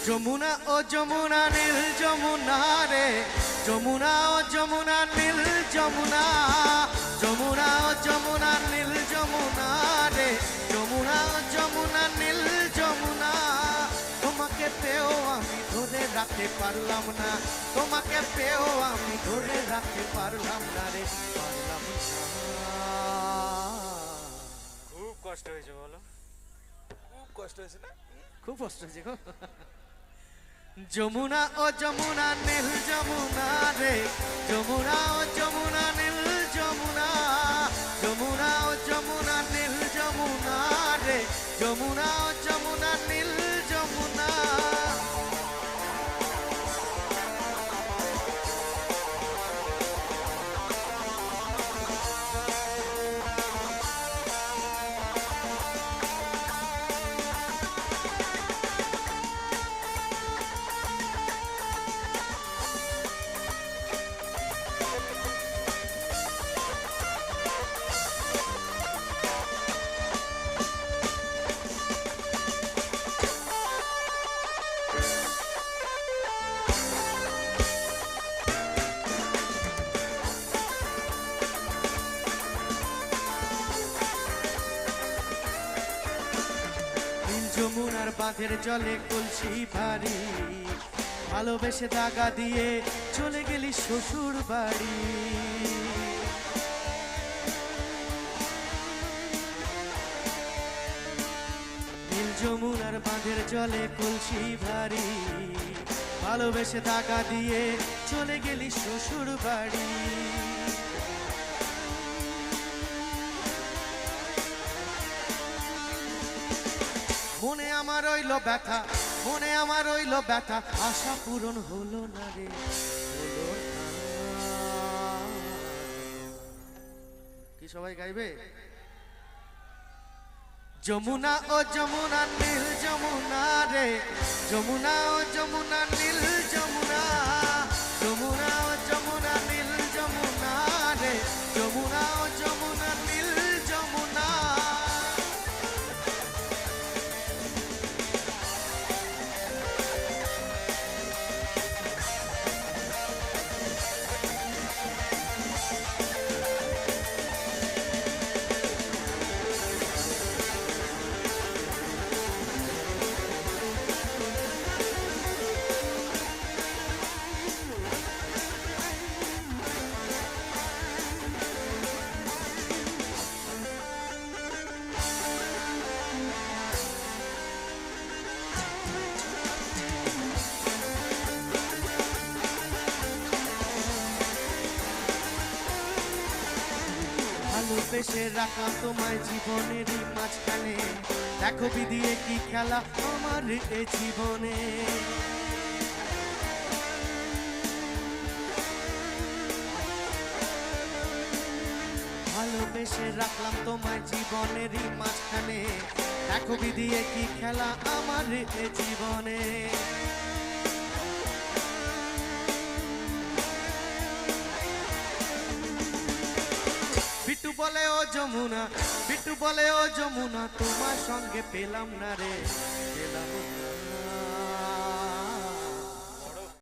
যমুনা ও যমুনা নীল যমুনা রে, যমুনা ও যমুনা নীল যমুনা, যমুনা ও যমুনা নীল যমুনা রে, যমুনা ও যমুনা নীল যমুনা। তোমাকে পেয়েও আমি ধরে রাখতে পারলাম না, তোমাকে পেয়েও আমি ধরে রাখতে পারলাম না রে, পারলাম না। খুব কষ্ট হয়েছে বলো, খুব কষ্ট হয়েছে না? খুব কষ্ট হয়েছে গো। যমুনা ও যমুনা নীল যমুনা রে, যমুনা ও যমুনা নীল যমুনা, যমুনা ও যমুনা নীল যমুনা রে, যমুনা ও যমুনা নীল যমুনা। যমুনার বাঁধের জলে কলসি ভারী, ভালোবেসে দাগা দিয়ে চলে গেলি শ্বশুর বাড়ি। নীল যমুনার বাঁধের জলে কলসি ভারী, ভালোবেসে দাগা দিয়ে চলে গেলি শ্বশুর বাড়ি। মনে আমার রইল ব্যথা, মনে আমার রইল ব্যথা, আশা পূরণ হলো না রে, হলো না। কি সবাই গাইবে? যমুনা ও যমুনা নীল যমুনা রে, যমুনা ও যমুনা নীল যমুনা, যমুনা ও যমুনা নীল যমুনা রে, যমুনা ও যমুনা নীল যমুনা। ভালোবেসে রাখলাম তোমায় জীবনেরই মাঝখানে, দেখো বিধিয়ে কি খেলা আমার এ জীবনে। ভালোবেসে রাখলাম তোমায় জীবনেরই মাঝখানে, দেখো বিধিয়ে কি খেলা আমার এ জীবনে। বিট্টু বলে ও যমুনা, বিট্টু বলে ও যমুনা, তোমার সঙ্গে পেলাম না রে, পেলাম না।